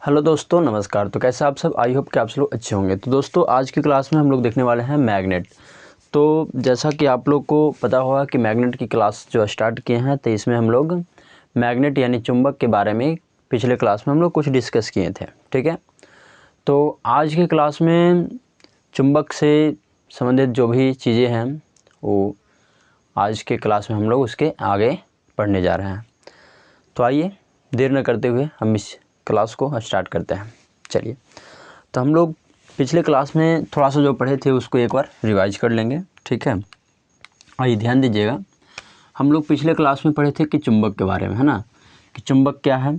Hello दोस्तों, नमस्कार। तो कैसे आप सब? आई होप कि आप सब लोग अच्छे होंगे। तो दोस्तों, आज की क्लास में हम लोग देखने वाले हैं मैग्नेट। तो जैसा कि आप लोग को पता होगा कि मैग्नेट की क्लास जो स्टार्ट किए हैं, तो इसमें हम लोग मैग्नेट यानी चुंबक के बारे में पिछले क्लास में हम लोग कुछ डिस्कस किए थे। ठीक है, तो आज की क्लास में चुंबक से संबंधित जो भी चीज़ें हैं वो आज के क्लास में हम लोग उसके आगे पढ़ने जा रहे हैं। तो आइए देर न करते हुए हम इस क्लास को स्टार्ट करते हैं। चलिए, तो हम लोग पिछले क्लास में थोड़ा सा जो पढ़े थे उसको एक बार रिवाइज कर लेंगे। ठीक है, आइए ध्यान दीजिएगा। हम लोग पिछले क्लास में पढ़े थे कि चुंबक के बारे में, है ना, कि चुंबक क्या है।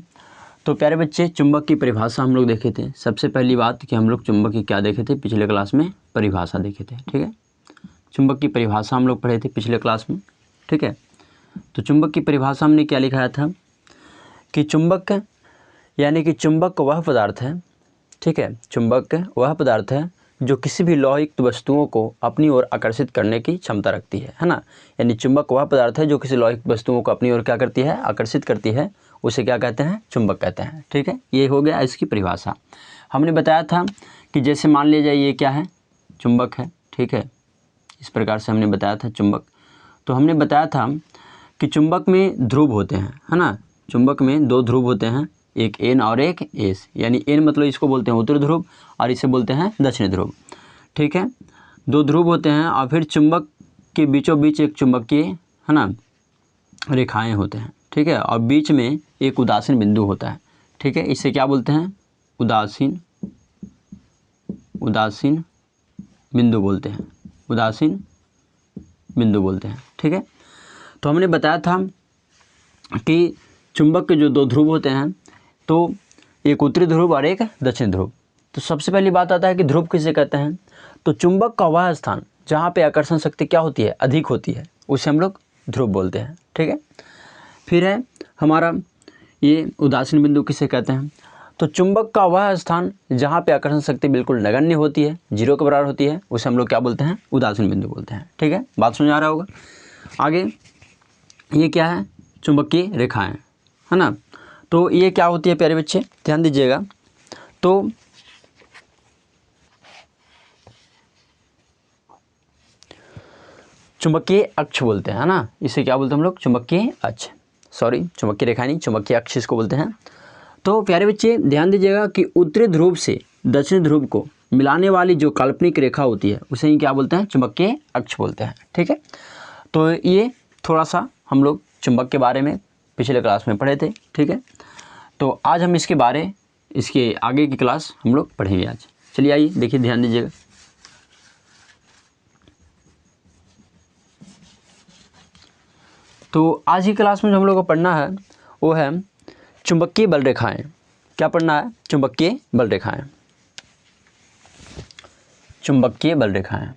तो प्यारे बच्चे, चुंबक की परिभाषा हम लोग देखे थे। सबसे पहली बात कि हम लोग चुंबक की क्या देखे थे पिछले क्लास में? परिभाषा देखे थे। ठीक है, चुंबक की परिभाषा हम लोग पढ़े थे पिछले क्लास में। ठीक है, तो चुंबक की परिभाषा हमने क्या लिखाया था कि चुंबक यानी कि चुंबक वह पदार्थ है, ठीक है, चुंबक वह पदार्थ है जो किसी भी लौहयुक्त वस्तुओं को अपनी ओर आकर्षित करने की क्षमता रखती है ना। यानी चुंबक वह पदार्थ है जो किसी लौहयुक्त वस्तुओं को अपनी ओर क्या करती है? आकर्षित करती है। उसे क्या कहते हैं? चुंबक कहते हैं। ठीक है, ये हो गया इसकी परिभाषा। हमने बताया था कि जैसे मान लिया जाए ये क्या है? चुंबक है। ठीक है, इस प्रकार से हमने बताया था चुंबक। तो हमने बताया था कि चुंबक में ध्रुव होते हैं, है ना। चुंबक में दो ध्रुव होते हैं, एक एन और एक एस। यानी एन मतलब इसको बोलते हैं उत्तरी ध्रुव और इसे बोलते हैं दक्षिणी ध्रुव। ठीक है, दो ध्रुव होते हैं और फिर चुंबक के बीचों बीच एक चुंबकीय, है ना, रेखाएं होते हैं। ठीक है, और बीच में एक उदासीन बिंदु होता है। ठीक है, इसे क्या बोलते हैं? उदासीन बिंदु बोलते हैं। उदासीन बिंदु बोलते हैं। ठीक है, तो हमने बताया था कि चुंबक के जो दो ध्रुव होते हैं, तो एक उत्तरी ध्रुव और एक दक्षिणी ध्रुव। तो सबसे पहली बात आता है कि ध्रुव किसे कहते हैं? तो चुंबक का वह स्थान जहाँ पे आकर्षण शक्ति क्या होती है? अधिक होती है, उसे हम लोग ध्रुव बोलते हैं। ठीक है, फिर है हमारा ये उदासीन बिंदु किसे कहते हैं? तो चुंबक का वह स्थान जहाँ पे आकर्षण शक्ति बिल्कुल नगण्य होती है, जीरो के बराबर होती है, उसे हम लोग क्या बोलते हैं? उदासीन बिंदु बोलते हैं। ठीक है, बात समझ आ रहा होगा। आगे ये क्या है? चुंबकीय रेखाएं, है ना। तो ये क्या होती है प्यारे बच्चे? ध्यान दीजिएगा। तो चुंबकीय अक्ष बोलते हैं, है ना। इसे क्या बोलते हैं हम लोग? चुंबकीय अक्ष, सॉरी चुंबकीय रेखा नहीं, चुंबकीय अक्ष इसको बोलते हैं। तो प्यारे बच्चे ध्यान दीजिएगा कि उत्तरी ध्रुव से दक्षिणी ध्रुव को मिलाने वाली जो काल्पनिक रेखा होती है उसे ही क्या बोलते हैं? चुंबकीय अक्ष बोलते हैं। ठीक है, तो ये थोड़ा सा हम लोग चुंबक के बारे में पिछले क्लास में पढ़े थे। ठीक है, तो आज हम इसके आगे की क्लास हम लोग पढ़ेंगे आज। चलिए आइए देखिए, ध्यान दीजिएगा। तो आज की क्लास में जो हम लोग को पढ़ना है वो है चुंबकीय बल रेखाएं। क्या पढ़ना है? चुंबकीय बल रेखाएं। चुंबकीय बल रेखाएं,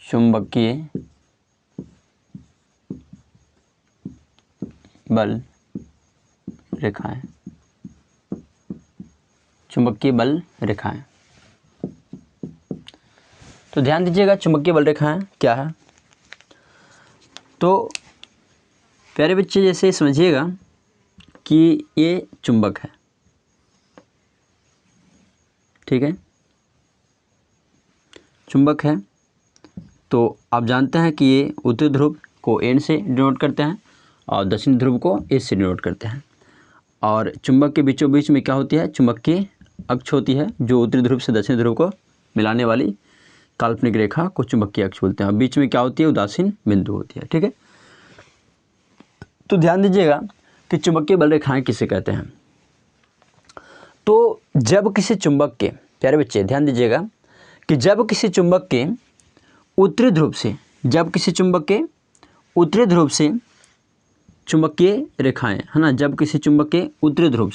चुंबकीय बल रेखाएं, चुंबकीय बल रेखाएं। तो ध्यान दीजिएगा, चुंबकीय बल रेखाएं क्या है? तो प्यारे बच्चे जैसे समझिएगा कि ये चुंबक है, ठीक है, चुंबक है। तो आप जानते हैं कि ये उत्तरी ध्रुव को एन से डिनोट करते हैं और दक्षिणी ध्रुव को एस से डिनोट करते हैं। और चुंबक के बीचों बीच में क्या होती है? चुंबकीय अक्ष होती है, जो उत्तरी ध्रुव से दक्षिणी ध्रुव को मिलाने वाली काल्पनिक रेखा को चुंबकीय अक्ष बोलते हैं। और बीच में क्या होती है? उदासीन बिंदु होती है। ठीक है, तो ध्यान दीजिएगा कि चुंबकीय बल रेखाएं किसे कहते हैं। तो जब किसी चुंबक के, प्यारे बच्चे ध्यान दीजिएगा, कि जब किसी चुंबक के उत्तरी ध्रुव से, जब किसी चुंबक के उत्तरी ध्रुव से चुंबकीय रेखाएं, है ना, जब किसी चुंबक के उत्तरी ध्रुव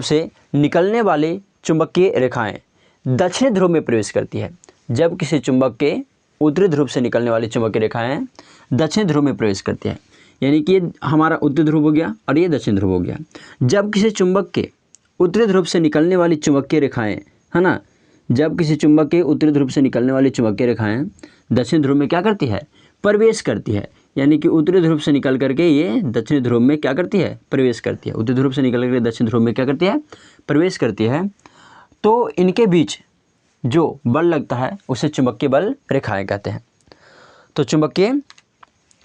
से निकलने वाली चुंबकीय रेखाएं दक्षिणी ध्रुव में प्रवेश करती है। जब किसी चुंबक के उत्तरी ध्रुव से निकलने वाली चुंबकीय रेखाएं दक्षिणी ध्रुव में प्रवेश करती है, यानी कि ये हमारा उत्तरी ध्रुव हो गया और ये दक्षिण ध्रुव हो गया। जब किसी चुंबक के उत्तरी ध्रुव से निकलने वाली चुंबकीय रेखाएं, है ना, जब किसी चुंबक के उत्तरी ध्रुव से निकलने वाली चुंबकीय रेखाएं दक्षिण ध्रुव में क्या करती है? प्रवेश करती है, यानी कि उत्तरी ध्रुव से निकल करके ये दक्षिणी ध्रुव में क्या करती है, प्रवेश करती है। उत्तरी ध्रुव से निकल करके दक्षिण ध्रुव में क्या करती है, प्रवेश करती है। तो इनके बीच जो बल लगता है उसे चुंबकीय बल रेखाएं कहते हैं। तो चुंबकीय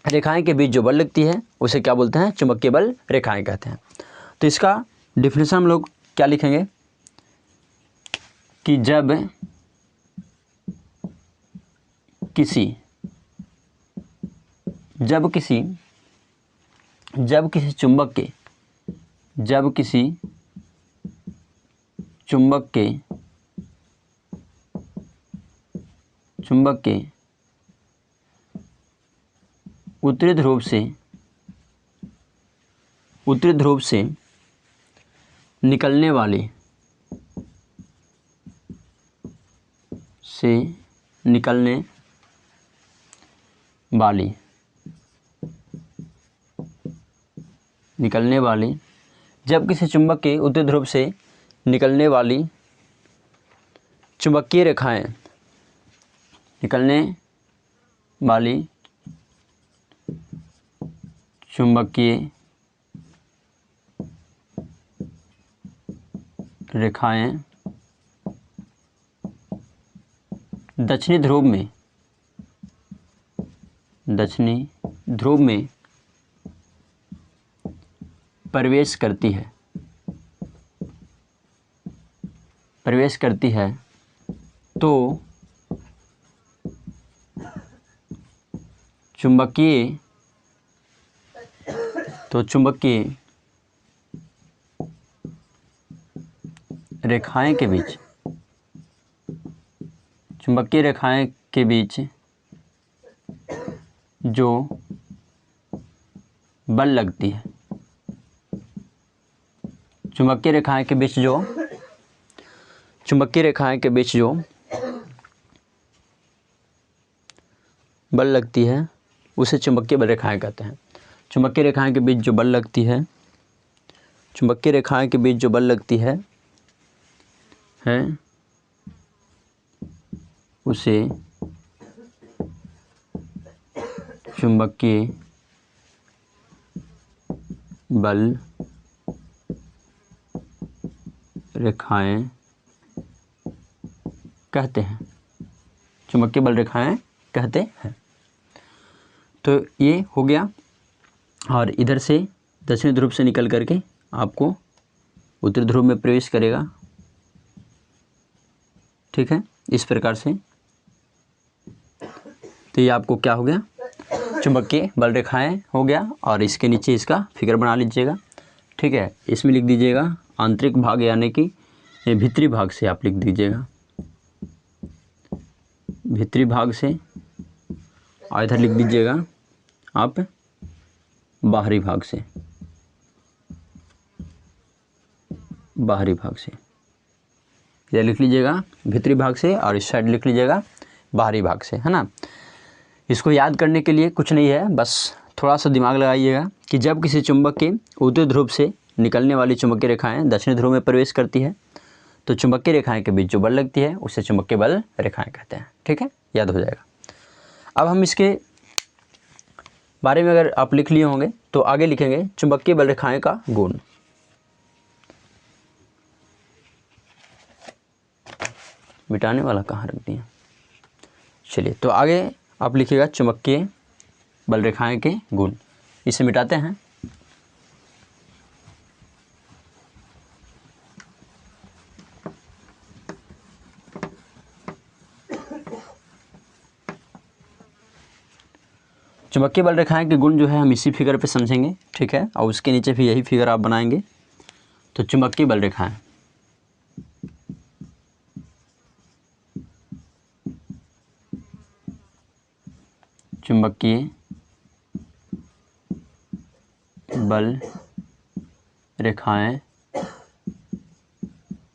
रेखाएं के बीच जो बल लगती है उसे क्या बोलते हैं, चुंबकीय बल रेखाएं कहते हैं। तो इसका डिफिनेशन हम लोग क्या लिखेंगे कि जब किसी चुंबक के उत्तरी ध्रुव से निकलने वाली जब किसी चुंबक के उत्तरी ध्रुव से निकलने वाली चुंबकीय रेखाएं दक्षिणी ध्रुव में प्रवेश करती है तो चुंबकीय रेखाएं के बीच जो बल लगती है, चुंबकीय रेखाएं के बीच जो बल लगती है उसे चुंबकीय बल रेखाएं कहते हैं। चुंबकीय रेखाएं के बीच जो बल लगती है उसे चुंबकीय बल रेखाएं कहते हैं। तो ये हो गया। और इधर से दक्षिणी ध्रुव से निकल करके आपको उत्तरी ध्रुव में प्रवेश करेगा, ठीक है, इस प्रकार से। तो ये आपको क्या हो गया, चुंबकीय बल रेखाएं हो गया। और इसके नीचे इसका फिगर बना लीजिएगा, ठीक है। इसमें लिख दीजिएगा आंतरिक भाग यानी कि भीतरी भाग से आप लिख दीजिएगा, भीतरी भाग से। और इधर लिख दीजिएगा आप बाहरी भाग से, इधर लिख लीजिएगा भीतरी भाग से और इस साइड लिख लीजिएगा बाहरी भाग से, है ना। इसको याद करने के लिए कुछ नहीं है, बस थोड़ा सा दिमाग लगाइएगा कि जब किसी चुंबक के उत्तरी ध्रुव से निकलने वाली चुंबकीय रेखाएं दक्षिणी ध्रुव में प्रवेश करती है तो चुंबकीय रेखाएं के बीच जो बल लगती है उसे चुंबकीय बल रेखाएं कहते हैं, ठीक है, याद हो जाएगा। अब हम इसके बारे में अगर आप लिख लिए होंगे तो आगे लिखेंगे चुंबकीय बल रेखाएं का गुण। मिटाने वाला कहाँ रख दिया, चलिए। तो आगे आप लिखिएगा चुंबकीय बल रेखाएं के गुण। इसे मिटाते हैं। चुंबकीय बल रेखाएं के गुण जो है हम इसी फिगर पे समझेंगे, ठीक है। और उसके नीचे भी यही फिगर आप बनाएंगे। तो चुंबकीय बल रेखाएं, चुंबकीय बल रेखाएं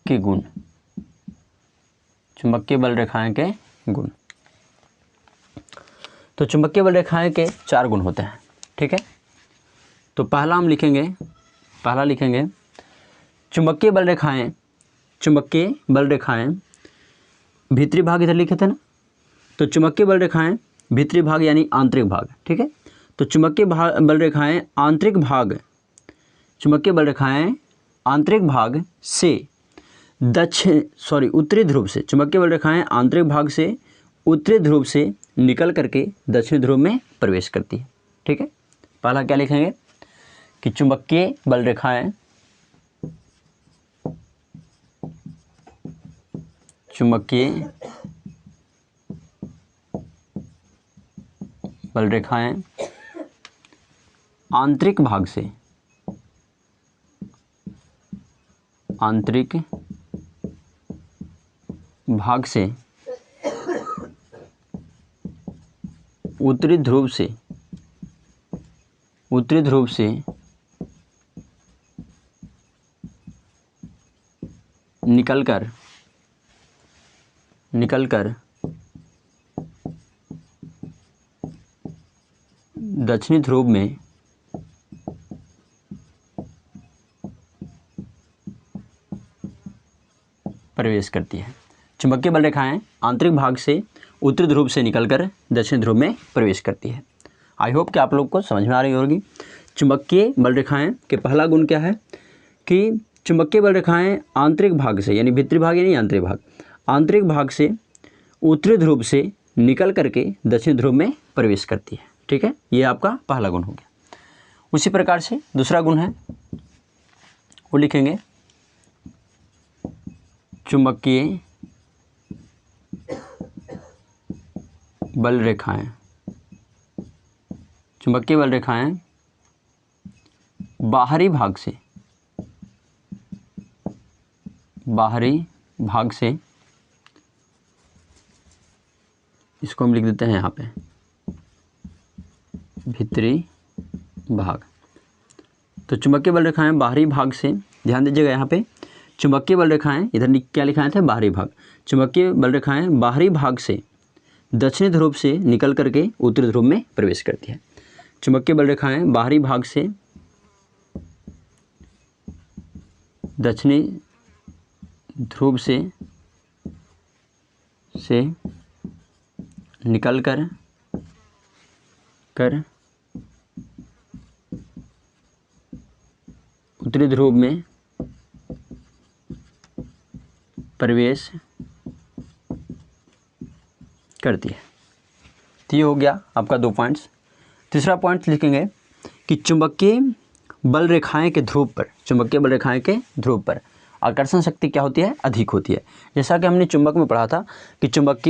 के गुण, चुंबकीय बल रेखाएं के गुण। तो चुंबकीय बल रेखाएं के 4 गुण होते हैं, ठीक है। तो पहला हम लिखेंगे चुंबकीय बल रेखाएं भीतरी भाग, इधर लिखे थे ना। तो चुंबकीय बल रेखाएं भीतरी भाग यानी आंतरिक भाग, ठीक है। तो चुंबकीय बल रेखाएं चुंबकीय बल रेखाएं आंतरिक भाग से उत्तरी ध्रुव से, चुंबकीय बल रेखाएं आंतरिक भाग से उत्तरी ध्रुव से निकल करके दक्षिणी ध्रुव में प्रवेश करती है। ठीक है, पहला क्या लिखेंगे कि चुंबकीय बल रेखाएं आंतरिक भाग से उत्तरी ध्रुव से निकलकर दक्षिणी ध्रुव में प्रवेश करती है। चुंबकीय बल रेखाएं आंतरिक भाग से उत्तरी ध्रुव से निकलकर दक्षिणी ध्रुव में प्रवेश करती है। आई होप कि आप लोग को समझ में आ रही होगी। चुंबकीय बल रेखाएं के पहला गुण क्या है कि चुंबकीय बल रेखाएं आंतरिक भाग से, यानी भीतरी भाग यानी आंतरिक भाग से उत्तरी ध्रुव से निकल करके दक्षिणी ध्रुव में प्रवेश करती है। ठीक है, ये आपका पहला गुण हो गया। उसी प्रकार से दूसरा गुण है, वो लिखेंगे चुंबकीय बल रेखाएं बाहरी भाग से इसको हम लिख देते हैं यहाँ पे भीतरी भाग। तो चुंबकीय बल रेखाएं बाहरी भाग से, ध्यान दीजिएगा यहाँ पे चुंबकीय बल रेखाएं, इधर क्या लिखाए थे बाहरी भाग, चुंबकीय बल रेखाएं बाहरी भाग से दक्षिणी ध्रुव से निकल करके उत्तरी ध्रुव में प्रवेश करती है। चुंबकीय बल रेखाएं बाहरी भाग से दक्षिणी ध्रुव से निकल कर उत्तरी ध्रुव में प्रवेश करती है। तो ये हो गया आपका 2 पॉइंट्स। तीसरा पॉइंट लिखेंगे कि चुंबकीय बल रेखाएं के ध्रुव पर आकर्षण शक्ति क्या होती है, अधिक होती है। जैसा कि हमने चुंबक में पढ़ा था कि चुंबक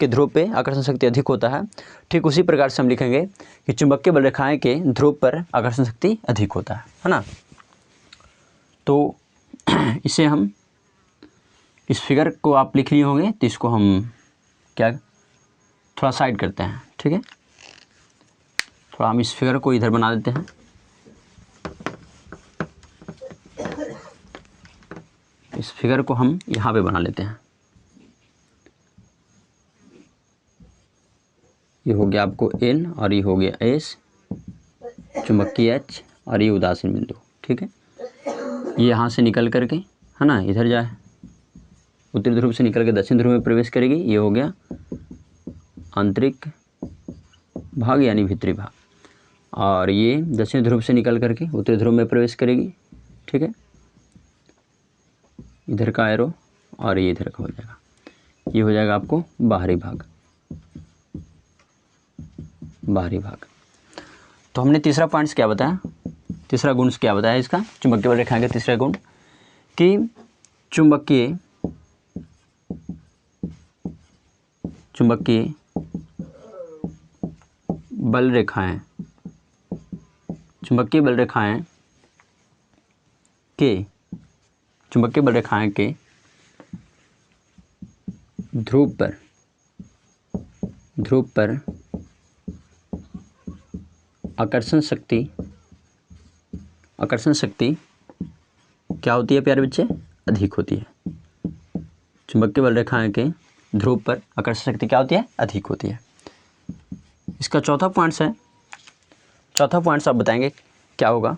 के ध्रुव पे आकर्षण शक्ति अधिक होता है, ठीक उसी प्रकार से हम लिखेंगे कि चुंबकीय बल रेखाएं के ध्रुव पर आकर्षण शक्ति अधिक होता है ना। तो इसे हम, इस फिगर को आप लिख लिए होंगे, तो इसको हम क्या थोड़ा साइड करते हैं। ठीक है, थोड़ा हम इस फिगर को इधर बना देते हैं। इस फिगर को हम यहाँ पे बना लेते हैं। ये हो गया आपको N और ये हो गया S, चुंबकीय H और ये उदासीन बिंदु। ठीक है, ये यहाँ से निकल करके है ना इधर जाए, उत्तरी ध्रुव से निकल के दक्षिण ध्रुव में प्रवेश करेगी। ये हो गया आंतरिक भाग यानी भीतरी भाग, और ये दक्षिण ध्रुव से निकल करके उत्तरी ध्रुव में प्रवेश करेगी। ठीक है, इधर का एरो और ये इधर का हो जाएगा, ये हो जाएगा आपको बाहरी भाग। तो हमने तीसरा पॉइंट्स क्या बताया, तीसरा गुण क्या बताया इसका, चुंबकीय बल रेखाएं का तीसरा गुण कि चुंबकीय बल रेखाएं के ध्रुव पर आकर्षण शक्ति क्या होती है प्यारे बच्चे, अधिक होती है। चुंबकीय बल रेखाएं के ध्रुव पर आकर्षण शक्ति क्या होती है, अधिक होती है। इसका चौथा पॉइंट्स आप बताएंगे क्या होगा।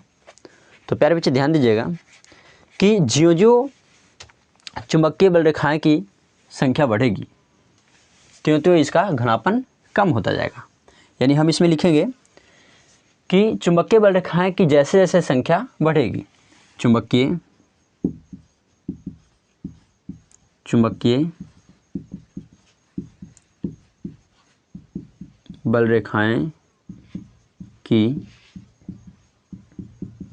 तो प्यारे बच्चे ध्यान दीजिएगा कि ज्यों चुंबकीय बल रेखाएं की संख्या बढ़ेगी त्यों इसका घनापन कम होता जाएगा। यानी हम इसमें लिखेंगे कि चुंबकीय बल रेखाएं की जैसे जैसे संख्या बढ़ेगी, चुंबकीय बल रेखाएं की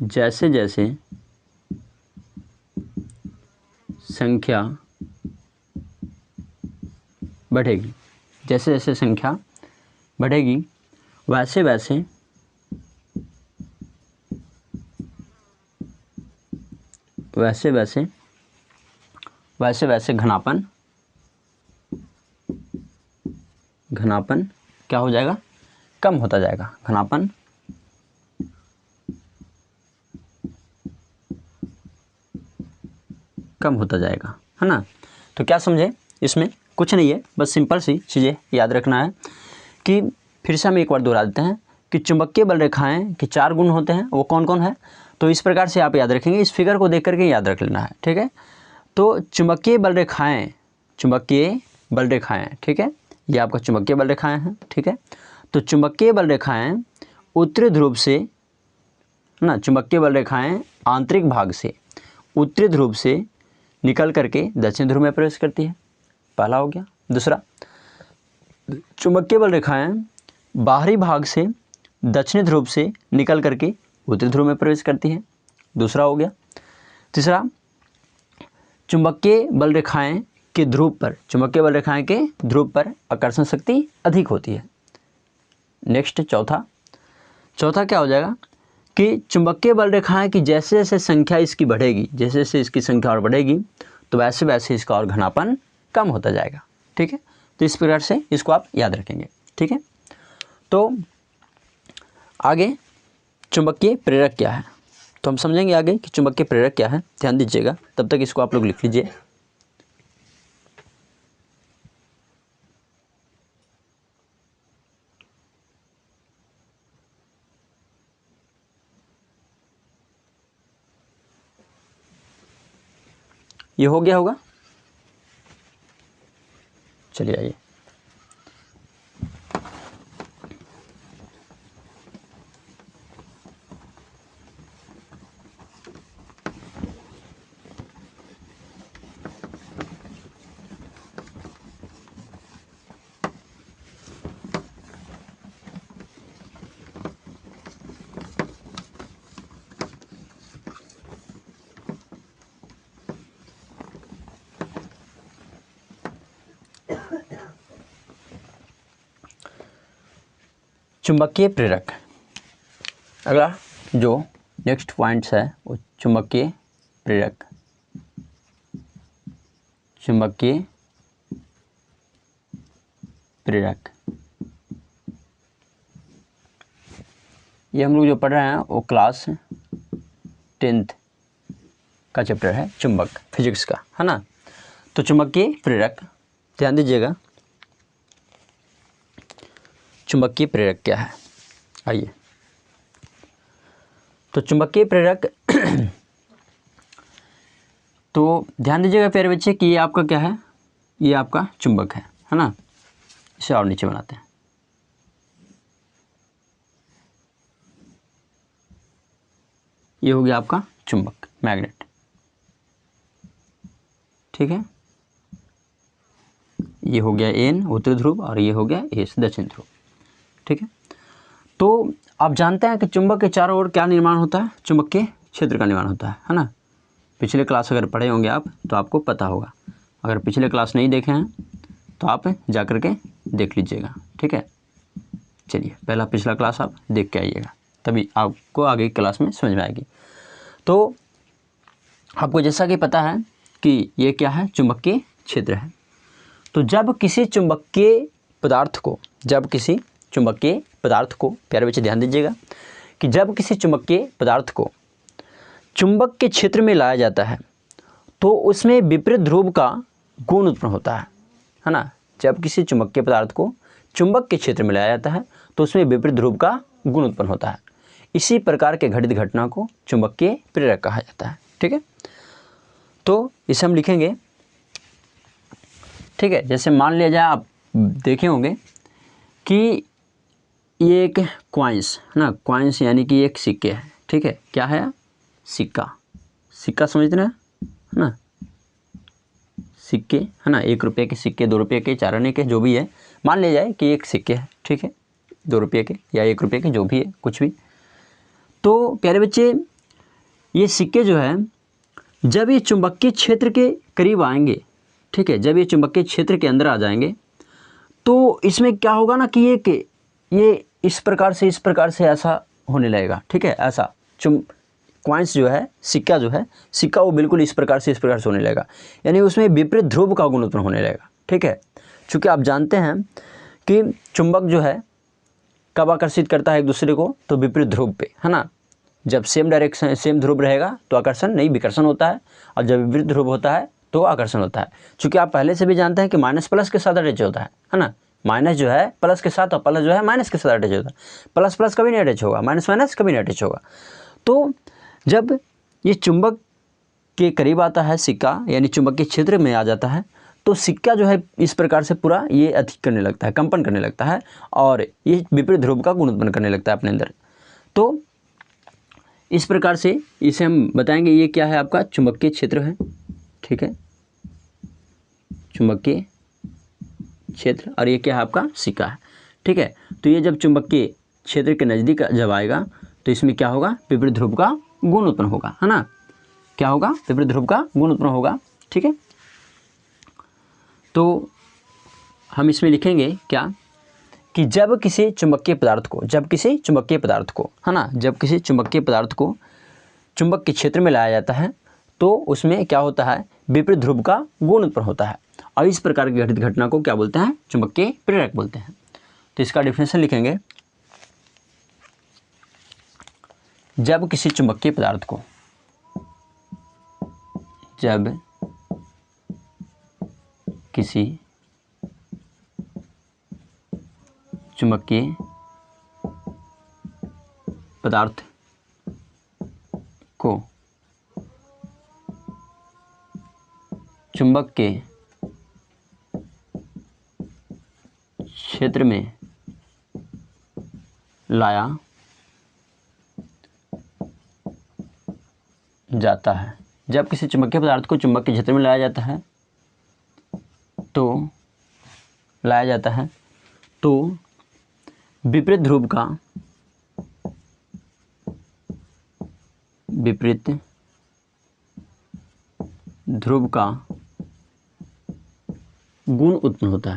जैसे जैसे संख्या बढ़ेगी, जैसे जैसे संख्या बढ़ेगी वैसे वैसे घनापन क्या हो जाएगा, कम होता जाएगा, घनापन कम होता जाएगा, है ना। तो क्या समझे, इसमें कुछ नहीं है, बस सिंपल सी चीज़ें याद रखना है कि फिर से हम एक बार दोहरा देते हैं कि चुंबकीय बल रेखाएं के 4 गुण होते हैं, वो कौन कौन है। तो इस प्रकार से आप याद रखेंगे, इस फिगर को देख करके याद रख लेना है, ठीक है। तो चुंबकीय बल रेखाएं, ठीक है, ये आपका चुंबकीय बल रेखाएं हैं, ठीक है। तो चुंबकीय बल रेखाएं उत्तरी ध्रुव से ना, चुंबकीय बल रेखाएं आंतरिक भाग से उत्तरी ध्रुव से निकल करके दक्षिण ध्रुव में प्रवेश करती है, पहला हो गया। दूसरा, चुंबकीय बल रेखाएं बाहरी भाग से दक्षिणी ध्रुव से निकल करके उत्तरी ध्रुव में प्रवेश करती है, दूसरा हो गया। तीसरा, चुंबकीय बल रेखाएं के ध्रुव पर आकर्षण शक्ति अधिक होती है। नेक्स्ट, चौथा क्या हो जाएगा कि चुंबकीय बल रेखाएं की जैसे जैसे संख्या इसकी बढ़ेगी, जैसे जैसे इसकी संख्या और बढ़ेगी तो वैसे वैसे इसका और घनापन कम होता जाएगा, ठीक है। तो इस प्रकार से इसको आप याद रखेंगे, ठीक है। तो आगे चुंबकीय प्रेरक क्या है, तो हम समझेंगे आगे कि चुंबकीय प्रेरक क्या है, ध्यान दीजिएगा। तब तक इसको आप लोग लिख लीजिए। ये हो गया होगा, चलिए आइए। चुंबकीय प्रेरक, अगला जो नेक्स्ट पॉइंट्स है वो चुंबकीय प्रेरक। ये हम लोग जो पढ़ रहे हैं वो क्लास 10th का चैप्टर है, चुंबक फिजिक्स का, है ना। तो चुंबकीय प्रेरक, ध्यान दीजिएगा, चुंबकीय प्रेरक क्या है, आइए। तो चुंबकीय प्रेरक तो ध्यान दीजिएगा प्यारे बच्चे कि ये आपका क्या है, ये आपका चुंबक है ना। इसे और नीचे बनाते हैं, ये हो गया आपका चुंबक, मैग्नेट, ठीक है। ये हो गया एन उत्तरी ध्रुव और ये हो गया एस दक्षिण ध्रुव, ठीक है। तो आप जानते हैं कि चुंबक के चारों ओर क्या निर्माण होता है, चुंबकीय क्षेत्र का निर्माण होता है ना। पिछले क्लास अगर पढ़े होंगे आप तो आपको पता होगा, अगर पिछले क्लास नहीं देखे हैं तो आप जा कर के देख लीजिएगा, ठीक है। चलिए पहला पिछला क्लास आप देख के आइएगा, तभी आपको आगे की क्लास में समझ में आएगी। तो आपको जैसा कि पता है कि ये क्या है, चुंबकीय क्षेत्र है। तो जब किसी चुंबकीय पदार्थ को प्यारे बच्चे ध्यान दीजिएगा कि जब किसी चुंबकीय पदार्थ को चुंबक के क्षेत्र में लाया जाता है तो उसमें विपरीत ध्रुव का गुण उत्पन्न होता है ना। जब किसी चुंबकीय पदार्थ को चुंबक के क्षेत्र में लाया जाता है तो उसमें विपरीत ध्रुव का गुण उत्पन्न होता है। इसी प्रकार के घटित घटना को चुंबकीय प्रेरक कहा जाता है, ठीक है। तो इसे हम लिखेंगे, ठीक है। जैसे मान लिया जाए, आप देखे होंगे कि ये एक कॉइन्स है ना, कॉइन्स यानी कि एक सिक्के है, ठीक है। क्या है? सिक्का। सिक्का समझते हैं है ना, सिक्के है ना, 1 रुपये के सिक्के, 2 रुपये के, 4 आने के, जो भी है, मान लिया जाए कि एक सिक्के है, ठीक है, 2 रुपये के या 1 रुपये के, जो भी है, कुछ भी। तो प्यारे बच्चे, ये सिक्के जो है जब ये चुंबकीय क्षेत्र के करीब आएंगे, ठीक है, जब ये चुंबकीय क्षेत्र के अंदर आ जाएंगे तो इसमें क्या होगा ना कि ये इस प्रकार से ऐसा होने लगेगा, ठीक है। ऐसा कॉइन्स जो है, सिक्का जो है, सिक्का वो बिल्कुल इस प्रकार से होने लगेगा, यानी उसमें विपरीत ध्रुव का गुण उत्पन्न होने लगेगा, ठीक है। चूँकि आप जानते हैं कि चुंबक जो है कब आकर्षित करता है एक दूसरे को, तो विपरीत ध्रुव पे, है ना। जब सेम डायरेक्शन, सेम ध्रुव रहेगा तो आकर्षण नहीं, विकर्षण होता है, और जब विपरीत ध्रुव होता है तो आकर्षण होता है। चूँकि आप पहले से भी जानते हैं कि माइनस प्लस के साथ अटैच होता है ना, माइनस जो है प्लस के साथ और प्लस जो है माइनस के साथ अटैच होता है। प्लस प्लस कभी नहीं अटैच होगा, माइनस माइनस कभी नहीं अटैच होगा। तो जब ये चुंबक के करीब आता है सिक्का, यानी चुंबक के क्षेत्र में आ जाता है, तो सिक्का जो है इस प्रकार से पूरा ये अधिक करने लगता है, कंपन करने लगता है, और ये विपरीत ध्रुव का गुण उत्पन्न करने लगता है अपने अंदर। तो इस प्रकार से इसे हम बताएंगे, ये क्या है? आपका चुंबकीय क्षेत्र है, ठीक है, चुंबकीय क्षेत्र, और ये क्या है? आपका सिक्का है, ठीक है। तो ये जब चुंबकीय क्षेत्र के नज़दीक जब आएगा तो इसमें क्या होगा? विपरीत ध्रुव का गुण उत्पन्न होगा, है ना। क्या होगा? विपरीत ध्रुव का गुण उत्पन्न होगा, ठीक है। तो हम इसमें लिखेंगे क्या कि जब किसी चुंबकीय पदार्थ को, है ना, जब किसी चुंबकीय पदार्थ को चुंबक के क्षेत्र में लाया जाता है तो उसमें क्या होता है? विपरीत ध्रुव का गुण उत्पन्न होता है, और इस प्रकार की घटित घटना को क्या बोलते हैं? चुंबकीय प्रेरक बोलते हैं। तो इसका डेफिनेशन लिखेंगे, जब किसी चुंबकीय पदार्थ को, जब किसी चुंबकीय पदार्थ को चुंबक के क्षेत्र में लाया जाता है, जब किसी चुंबकीय पदार्थ को चुंबक के क्षेत्र में लाया जाता है तो विपरीत ध्रुव का गुण उत्पन्न होता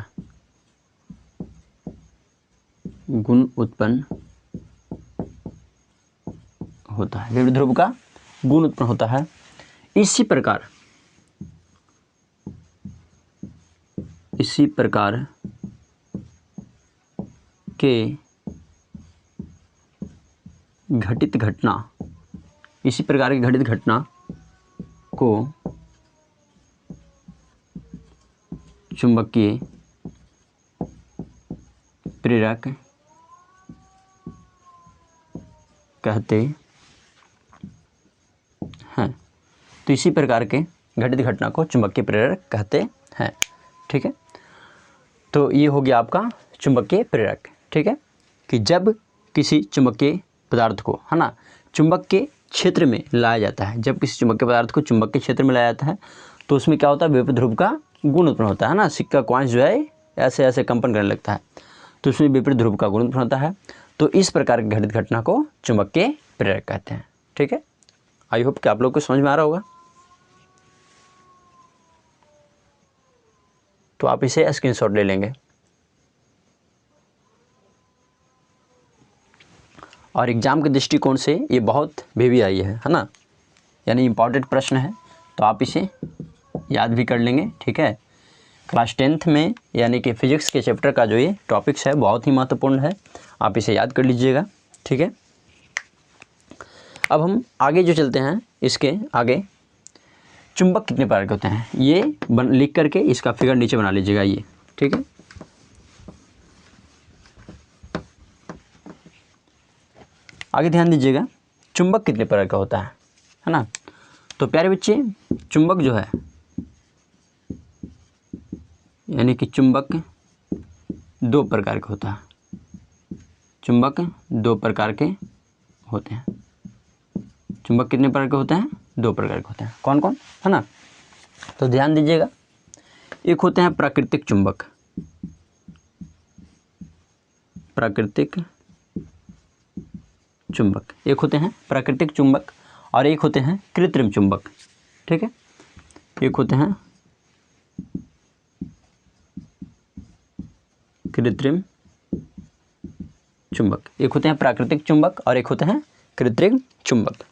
है, विपरीत ध्रुव का गुण उत्पन्न होता है। इसी प्रकार के घटित घटना को चुंबकीय प्रेरक कहते हैं। तो इसी प्रकार के घटित घटना को चुंबकीय प्रेरक कहते हैं, ठीक है। तो ये हो गया आपका चुंबकीय प्रेरक, ठीक है, कि जब किसी चुंबकीय पदार्थ को, है ना, चुंबक के क्षेत्र में लाया जाता है, जब किसी चुंबकीय पदार्थ को चुंबक के क्षेत्र में लाया जाता है तो उसमें क्या होता है? विपरीत ध्रुव का गुण उत्पन्न होता है ना, सिक्का, कॉइन्स जो है ऐसे ऐसे कंपन करने लगता है, तो उसमें विपरीत ध्रुव का गुण उत्पन्न होता है। तो इस प्रकार की घटित घटना को चुंबकीय प्रेरक कहते हैं, ठीक है। आई होप कि आप लोग को समझ में आ रहा होगा। तो आप इसे स्क्रीनशॉट ले लेंगे। और एग्ज़ाम के दृष्टिकोण से ये बहुत VVI है ना, यानी इम्पॉर्टेंट प्रश्न है, तो आप इसे याद भी कर लेंगे, ठीक है। क्लास 10th में यानी कि फिजिक्स के चैप्टर का जो ये टॉपिक्स है बहुत ही महत्वपूर्ण है, आप इसे याद कर लीजिएगा, ठीक है। अब हम आगे जो चलते हैं, इसके आगे चुंबक कितने प्रकार के होते हैं ये लिख करके इसका फिगर नीचे बना लीजिएगा ये, ठीक है। आगे ध्यान दीजिएगा, चुंबक कितने प्रकार का होता है ना। तो प्यारे बच्चे, चुंबक जो है यानी कि चुंबक 2 प्रकार का होता है। चुंबक दो प्रकार के होते हैं। चुंबक कितने प्रकार के होते हैं? दो प्रकार के होते हैं। कौन कौन, है ना? तो ध्यान दीजिएगा, एक होते हैं प्राकृतिक चुंबक, प्राकृतिक चुंबक, एक होते हैं प्राकृतिक चुंबक और एक होते हैं कृत्रिम चुंबक। ठीक है, एक होते हैं कृत्रिम चुंबक, एक होते हैं प्राकृतिक चुंबक और एक होते हैं कृत्रिम चुंबक।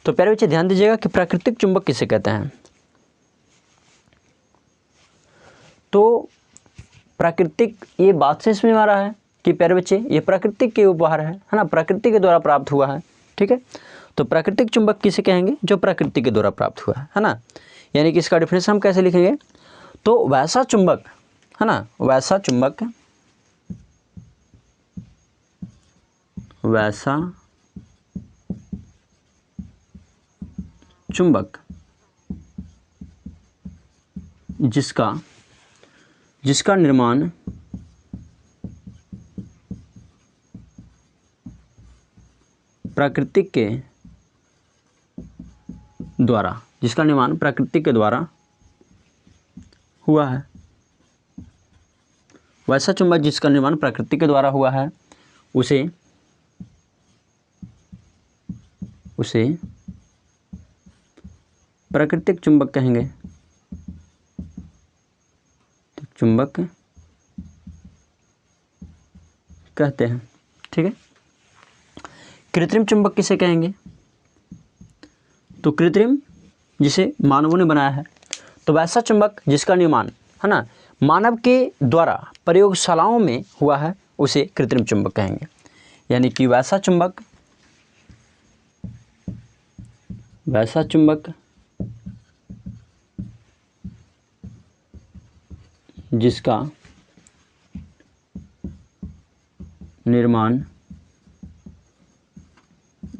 तो प्यारे बच्चे ध्यान दीजिएगा कि प्राकृतिक चुंबक किसे कहते हैं। तो प्राकृतिक, ये बात से इसमें आ रहा है कि प्यारे बच्चे ये प्राकृतिक के उपहार है ना, प्रकृति के द्वारा प्राप्त हुआ है। ठीक है, तो प्राकृतिक चुंबक किसे कहेंगे? जो प्रकृति के द्वारा प्राप्त हुआ है ना। यानी कि इसका डिफरेंस हम कैसे लिखेंगे? तो वैसा चुंबक, है ना, वैसा चुंबक, वैसा चुंबक जिसका निर्माण प्रकृति के द्वारा, जिसका निर्माण प्रकृति के द्वारा हुआ है। वैसा चुंबक जिसका निर्माण प्रकृति के द्वारा हुआ है उसे प्राकृतिक चुंबक कहेंगे, चुंबक कहते हैं। ठीक है, कृत्रिम चुंबक किसे कहेंगे? तो कृत्रिम, जिसे मानवों ने बनाया है। तो वैसा चुंबक जिसका निर्माण, है ना, मानव के द्वारा प्रयोगशालाओं में हुआ है उसे कृत्रिम चुंबक कहेंगे। यानी कि वैसा चुंबक जिसका निर्माण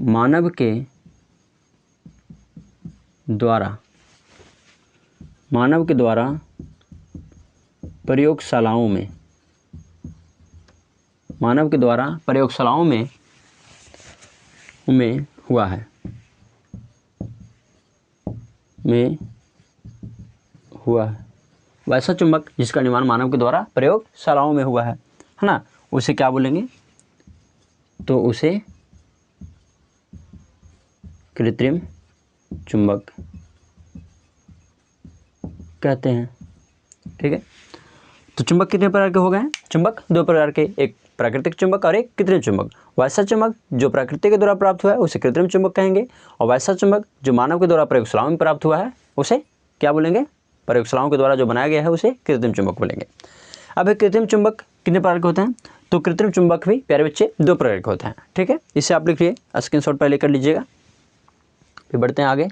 मानव के द्वारा प्रयोगशालाओं में, मानव के द्वारा प्रयोगशालाओं में हुआ है, वैसा चुंबक जिसका निर्माण मानव के द्वारा प्रयोगशालाओं में हुआ है ना, उसे क्या बोलेंगे? तो उसे कृत्रिम चुंबक कहते हैं। ठीक है, तो चुंबक कितने प्रकार के हो गए? चुंबक दो प्रकार के, एक प्राकृतिक चुंबक और एक कृत्रिम चुंबक। वैसा चुंबक जो प्रकृति के द्वारा प्राप्त हुआ है उसे कृत्रिम चुंबक कहेंगे, और वैसा चुंबक जो मानव के द्वारा प्रयोगशालाओं में प्राप्त हुआ है उसे क्या बोलेंगे? प्रयोगशालाओं के द्वारा जो बनाया गया है उसे कृत्रिम चुंबक बोलेंगे। अब एक कृत्रिम चुंबक कितने प्रकार के होते हैं? तो कृत्रिम चुंबक भी प्यारे बच्चे दो प्रकार के होते हैं। ठीक है, इसे आप लिखिए, स्क्रीनशॉट पहले कर लीजिएगा, फिर बढ़ते हैं आगे।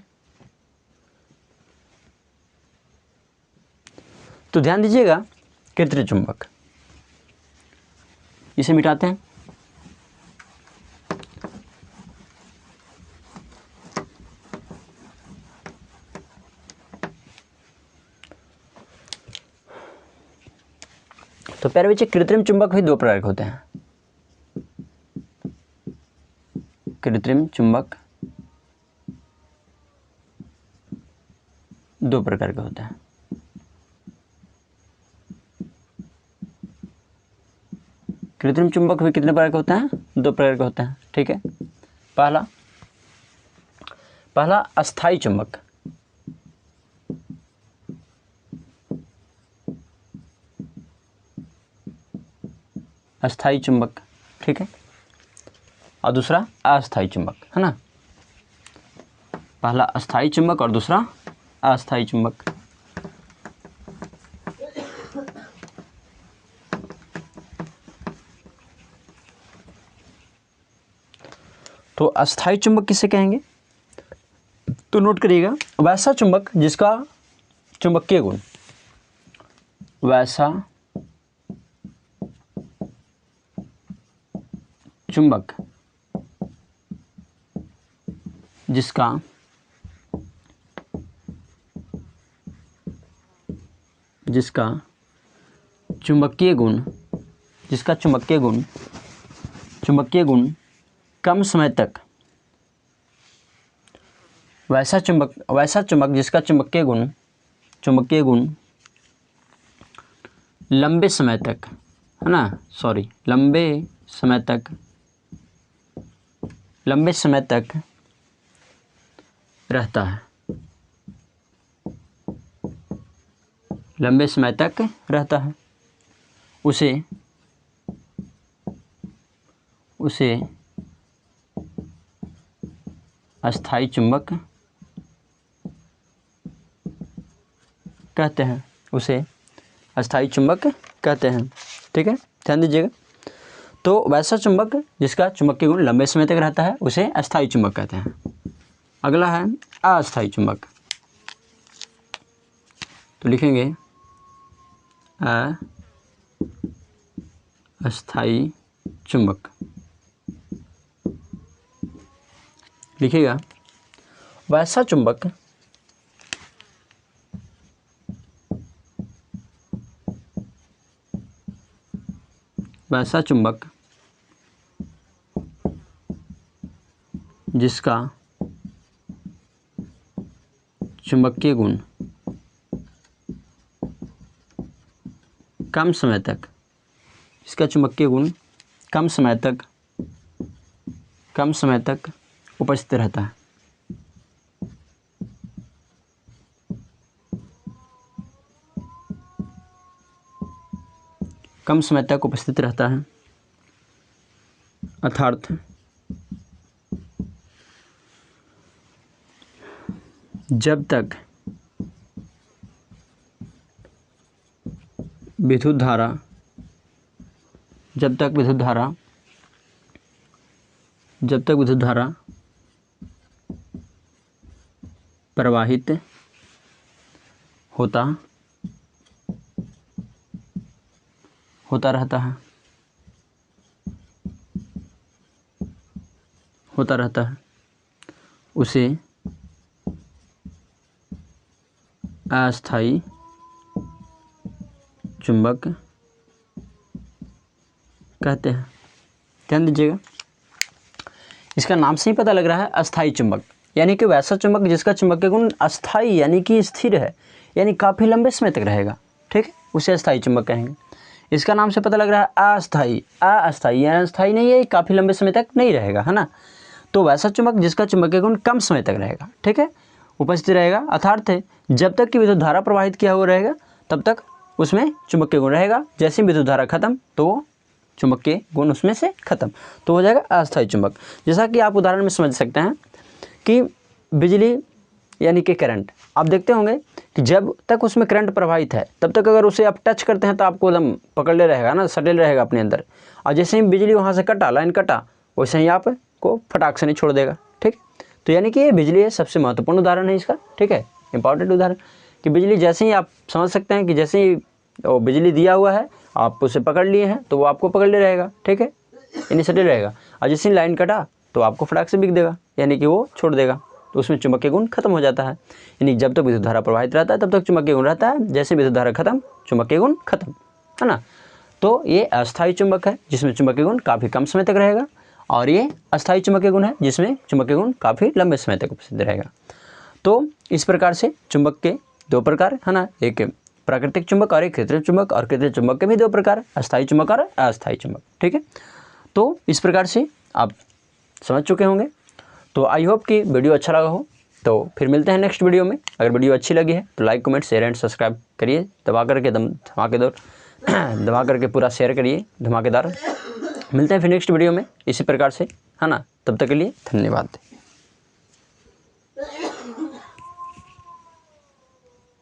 तो ध्यान दीजिएगा, कृत्रिम चुंबक, इसे मिटाते हैं। तो प्यारे बच्चे कृत्रिम चुंबक भी दो प्रकार के होते हैं। कृत्रिम चुंबक दो प्रकार के होते हैं। कृत्रिम चुंबक भी कितने प्रकार के होते हैं? दो प्रकार के होते हैं। ठीक है, पहला अस्थायी चुंबक, अस्थायी चुंबक। ठीक है, और दूसरा अस्थायी चुंबक, है ना। पहला अस्थायी चुंबक और दूसरा अस्थायी चुंबक। तो अस्थायी चुंबक किसे कहेंगे? तो नोट करिएगा, वैसा चुंबक जिसका चुंबकीय गुण, वैसा चुंबक जिसका चुंबकीय गुण जिसका चुंबकीय गुण कम समय तक, वैसा चुंबक जिसका चुंबकीय गुण लंबे समय तक, है ना, लंबे समय तक रहता है, उसे अस्थायी चुंबक कहते हैं। ठीक है, ध्यान दीजिएगा। तो वैसा चुंबक जिसका चुंबकीय गुण लंबे समय तक रहता है उसे अस्थायी चुंबक कहते हैं। अगला है अस्थायी चुंबक। तो लिखेंगे अस्थायी चुंबक, लिखिएगा वैसा चुंबक जिसका चुंबकीय गुण कम समय तक उपस्थित रहता है। अर्थात जब तक विद्युत धारा प्रवाहित होता रहता है उसे अस्थायी चुंबक कहते हैं। ध्यान दीजिएगा, इसका नाम से ही पता लग रहा है अस्थायी चुंबक, यानी कि वैसा चुंबक जिसका चुंबकीय गुण अस्थायी यानी कि स्थिर है, यानी काफ़ी लंबे समय तक रहेगा। ठीक है, उसे अस्थायी चुंबक कहेंगे। इसका नाम से पता लग रहा है अस्थायी यानी अस्थायी नहीं है, काफ़ी लंबे समय तक नहीं रहेगा, है ना। तो वैसा चुंबक जिसका चुंबकीय गुण कम समय तक रहेगा, ठीक है, उपस्थित रहेगा। अर्थात जब तक कि विद्युत धारा प्रवाहित किया हुआ रहेगा तब तक उसमें चुंबकीय गुण रहेगा। जैसे ही विद्युत धारा खत्म तो वो चुंबकीय गुण उसमें से खत्म, तो हो जाएगा अस्थायी चुंबक। जैसा कि आप उदाहरण में समझ सकते हैं कि बिजली यानी कि करंट, आप देखते होंगे कि जब तक उसमें करंट प्रवाहित है तब तक अगर उसे आप टच करते हैं तो आपको एकदम पकड़ ले रहेगा ना, सटेल रहेगा अपने अंदर। और जैसे ही बिजली वहाँ से लाइन कटा, वैसे ही आपको फटाक से नहीं छोड़ देगा। ठीक, तो यानी कि ये बिजली सबसे महत्वपूर्ण उदाहरण है इसका। ठीक है, इंपॉर्टेंट उदाहरण कि बिजली जैसे ही आप समझ सकते हैं कि जैसे ही वो बिजली दिया हुआ है आप उसे पकड़ लिए हैं तो वो आपको पकड़ ले रहेगा। ठीक है, यानी सटेल रहेगा। और जैसे ही लाइन कटा तो आपको फटाक से बिक देगा, यानी कि वो छोड़ देगा, तो उसमें चुंबकीय गुण खत्म हो जाता है। यानी जब तक विद्युत धारा प्रवाहित रहता है तब तक चुंबकीय गुण रहता है, जैसे विद्युत धारा खत्म चुंबकीय गुण खत्म, है ना। तो ये अस्थायी चुंबक है जिसमें चुंबकीय गुण काफ़ी कम समय तक रहेगा, और ये अस्थायी चुंबकीय गुण है जिसमें चुंबकीय गुण काफ़ी लंबे समय तक उपस्थित रहेगा। तो इस प्रकार से चुंबक के दो प्रकार, है ना, एक प्राकृतिक चुंबक और एक कृत्रिम चुंबक, और कृत्रिम चुंबक के भी दो प्रकार, अस्थायी चुंबक और अस्थायी चुंबक। ठीक है, तो इस प्रकार से आप समझ चुके होंगे। तो आई होप कि वीडियो अच्छा लगा हो। तो फिर मिलते हैं नेक्स्ट वीडियो में। अगर वीडियो अच्छी लगी है तो like, comment, share and subscribe करिए, दबा करके पूरा शेयर करिए धमाकेदार। मिलते हैं फिर नेक्स्ट वीडियो में इसी प्रकार से, है ना। तब तक के लिए धन्यवाद।